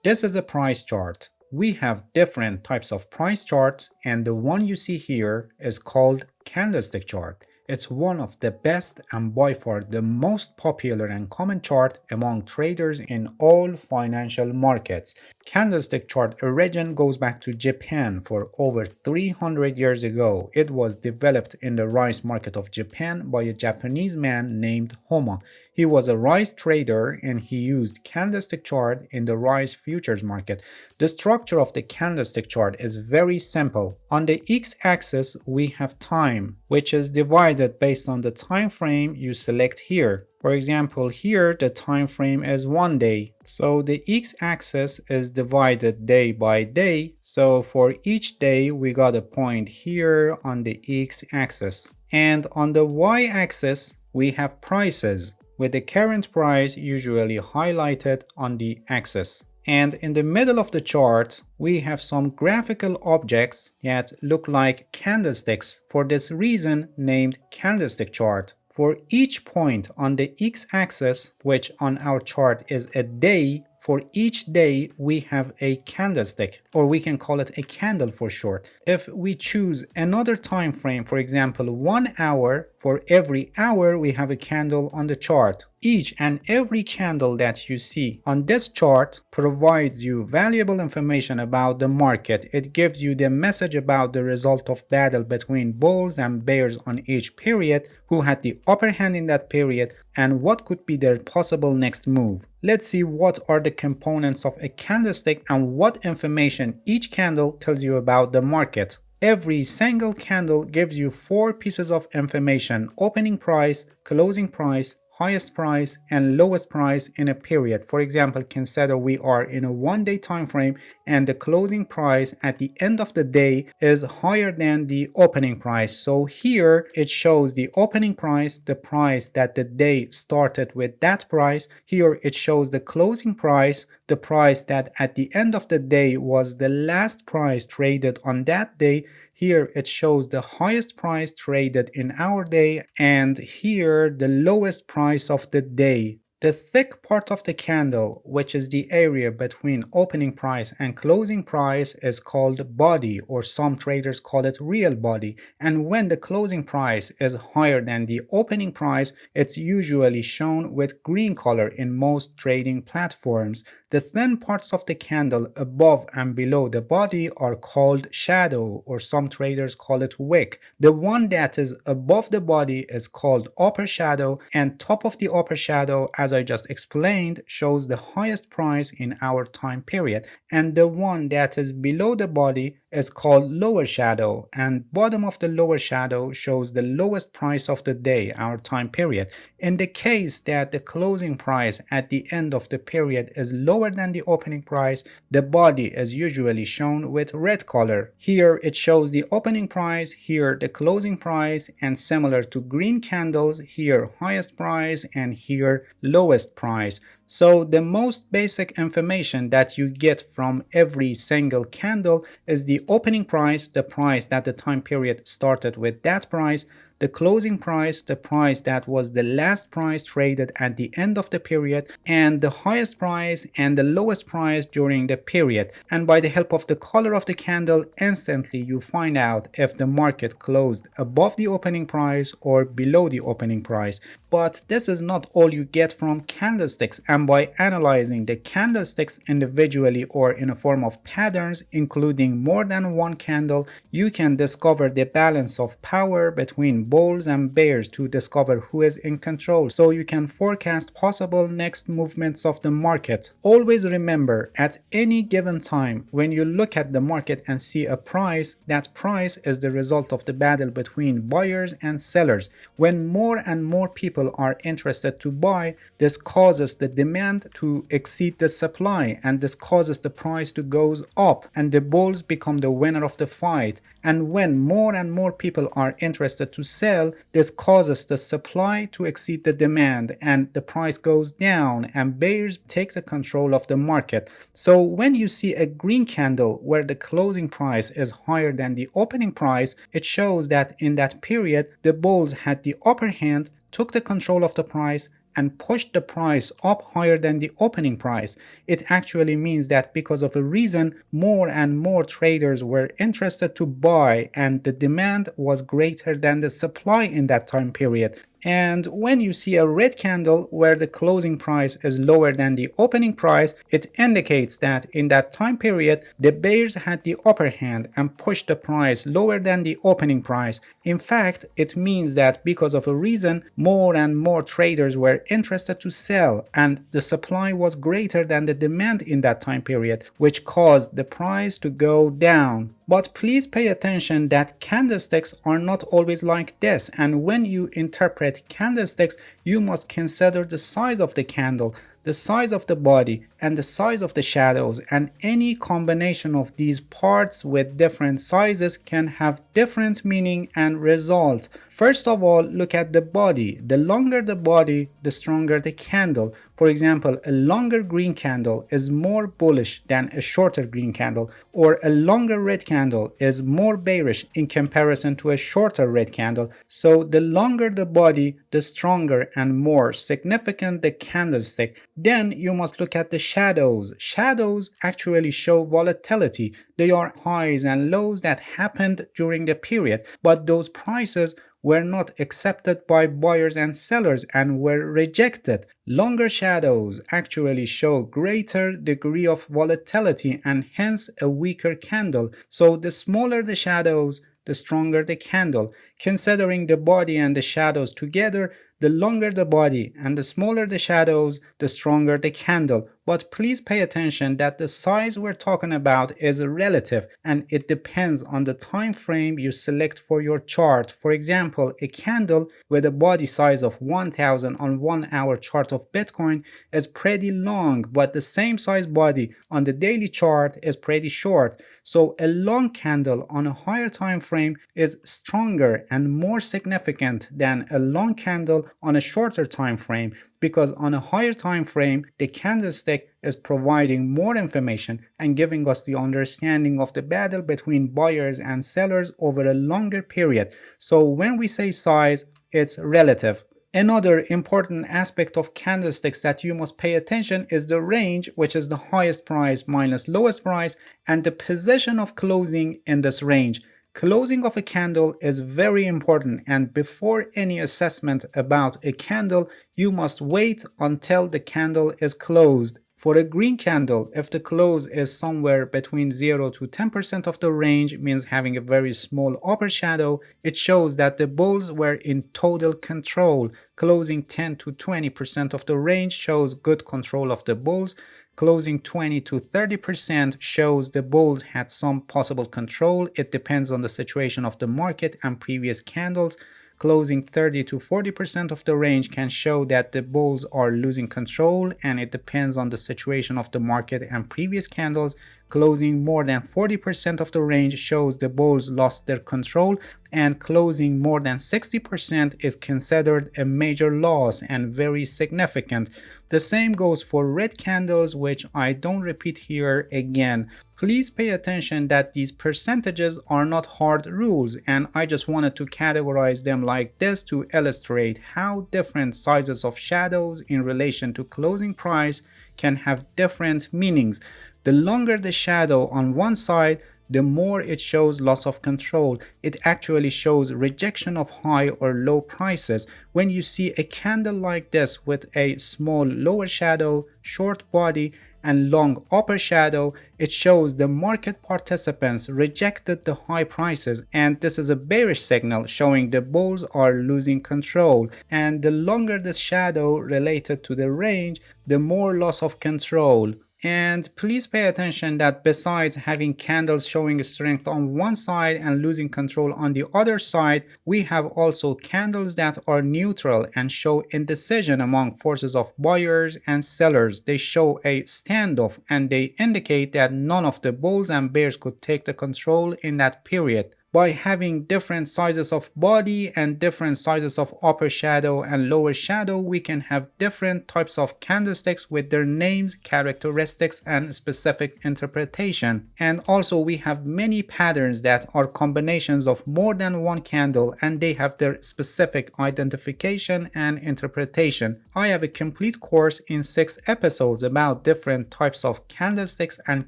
This is a price chart. We have different types of price charts, and the one you see here is called candlestick chart. It's one of the best and by far the most popular and common chart among traders in all financial markets. Candlestick chart origin goes back to Japan for over 300 years ago. It was developed in the rice market of Japan by a Japanese man named Homa. He was a rice trader and he used candlestick chart in the rice futures market. The structure of the candlestick chart is very simple. On the x-axis we have time, which is divided based on the time frame you select here. For example, here the time frame is 1 day. So the x-axis is divided day by day. So for each day we got a point here on the x-axis. And on the y-axis we have prices, with the current price usually highlighted on the axis. And in the middle of the chart, we have some graphical objects that look like candlesticks, for this reason named candlestick chart. For each point on the x-axis, which on our chart is a day, for each day we have a candlestick, or we can call it a candle for short. If we choose another time frame, for example 1 hour, for every hour we have a candle on the chart. Each and every candle that you see on this chart provides you valuable information about the market. It gives you the message about the result of battle between bulls and bears on each period, who had the upper hand in that period, and what could be their possible next move. Let's see what are the components of a candlestick and what information each candle tells you about the market. Every single candle gives you 4 pieces of information: opening price, closing price, highest price, and lowest price in a period. For example, consider we are in a 1-day time frame and the closing price at the end of the day is higher than the opening price. So here it shows the opening price, the price that the day started with that price. Here it shows the closing price, the price that at the end of the day was the last price traded on that day. Here it shows the highest price traded in our day, and here the lowest price of the day. The thick part of the candle, which is the area between opening price and closing price, is called body, or some traders call it real body. And when the closing price is higher than the opening price, it's usually shown with green color in most trading platforms. The thin parts of the candle above and below the body are called shadow, or some traders call it wick. The one that is above the body is called upper shadow, and top of the upper shadow, as I just explained, shows the highest price in our time period, and the one that is below the body is called lower shadow, and bottom of the lower shadow shows the lowest price of the day, our time period. In the case that the closing price at the end of the period is lower than the opening price, the body is usually shown with red color. Here it shows the opening price, here the closing price, and similar to green candles, here highest price and here lowest price. So the most basic information that you get from every single candle is the opening price, the price that the time period started with that price, the closing price, the price that was the last price traded at the end of the period, and the highest price and the lowest price during the period. And by the help of the color of the candle, instantly you find out if the market closed above the opening price or below the opening price. But this is not all you get from candlesticks, and by analyzing the candlesticks individually or in a form of patterns, including more than one candle, you can discover the balance of power between bulls and bears to discover who is in control, so you can forecast possible next movements of the market. Always remember, at any given time when you look at the market and see a price, that price is the result of the battle between buyers and sellers. When more and more people are interested to buy, this causes the demand to exceed the supply, and this causes the price to go up, and the bulls become the winner of the fight. And when more and more people are interested to sell, this causes the supply to exceed the demand, and the price goes down, and bears take the control of the market. So when you see a green candle where the closing price is higher than the opening price, it shows that in that period the bulls had the upper hand, took the control of the price, and pushed the price up higher than the opening price. It actually means that because of a reason, more and more traders were interested to buy and the demand was greater than the supply in that time period. And when you see a red candle where the closing price is lower than the opening price, it indicates that in that time period, the bears had the upper hand and pushed the price lower than the opening price. In fact, it means that because of a reason, more and more traders were interested to sell and the supply was greater than the demand in that time period, which caused the price to go down. But please pay attention that candlesticks are not always like this, and when you interpret candlesticks, you must consider the size of the candle, the size of the body, and the size of the shadows, and any combination of these parts with different sizes can have different meaning and result. First of all, look at the body. The longer the body, the stronger the candle. For example, a longer green candle is more bullish than a shorter green candle, or a longer red candle is more bearish in comparison to a shorter red candle. So the longer the body, the stronger and more significant the candlestick. Then you must look at the shadows. Shadows actually show volatility. They are highs and lows that happened during the period, but those prices were not accepted by buyers and sellers and were rejected. Longer shadows actually show greater degree of volatility and hence a weaker candle. So the smaller the shadows, the stronger the candle. Considering the body and the shadows together, the longer the body and the smaller the shadows, the stronger the candle. But please pay attention that the size we're talking about is relative and it depends on the time frame you select for your chart. For example, a candle with a body size of 1000 on 1 hour chart of Bitcoin is pretty long, but the same size body on the daily chart is pretty short. So a long candle on a higher time frame is stronger and more significant than a long candle on a shorter time frame, because on a higher time frame the candlestick is providing more information and giving us the understanding of the battle between buyers and sellers over a longer period. So when we say size, it's relative. Another important aspect of candlesticks that you must pay attention is the range, which is the highest price minus lowest price, and the position of closing in this range. Closing of a candle is very important, and before any assessment about a candle, you must wait until the candle is closed. For a green candle, if the close is somewhere between 0 to 10% of the range, means having a very small upper shadow, it shows that the bulls were in total control. Closing 10 to 20% of the range shows good control of the bulls. Closing 20 to 30% shows the bulls had some possible control. It depends on the situation of the market and previous candles. Closing 30 to 40% of the range can show that the bulls are losing control, and it depends on the situation of the market and previous candles. Closing more than 40% of the range shows the bulls lost their control, and closing more than 60% is considered a major loss and very significant. The same goes for red candles, which I don't repeat here again. Please pay attention that these percentages are not hard rules, and I just wanted to categorize them like this to illustrate how different sizes of shadows in relation to closing price can have different meanings. The longer the shadow on one side, the more it shows loss of control. It actually shows rejection of high or low prices. When you see a candle like this with a small lower shadow, short body, and long upper shadow, it shows the market participants rejected the high prices, and this is a bearish signal showing the bulls are losing control. And the longer the shadow related to the range, the more loss of control. And please pay attention that besides having candles showing strength on one side and losing control on the other side, we have also candles that are neutral and show indecision among forces of buyers and sellers. They show a standoff and they indicate that none of the bulls and bears could take the control in that period. by having different sizes of body and different sizes of upper shadow and lower shadow, we can have different types of candlesticks with their names, characteristics, and specific interpretation. And also we have many patterns that are combinations of more than one candle, and they have their specific identification and interpretation. I have a complete course in 6 episodes about different types of candlesticks and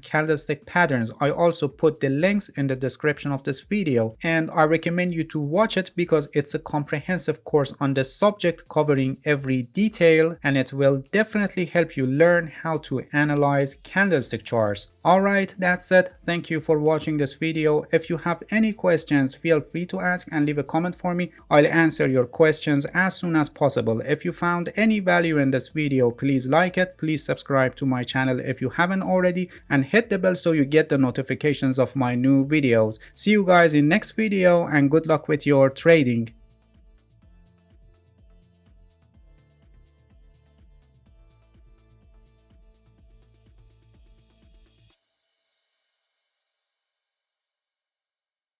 candlestick patterns. I also put the links in the description of this video, and I recommend you to watch it because it's a comprehensive course on the subject covering every detail, and it will definitely help you learn how to analyze candlestick charts. Alright, that's it. Thank you for watching this video. If you have any questions, feel free to ask and leave a comment for me. I'll answer your questions as soon as possible. If you found any value in this video, please like it. Please subscribe to my channel if you haven't already, and hit the bell so you get the notifications of my new videos. See you guys in next video, and good luck with your trading.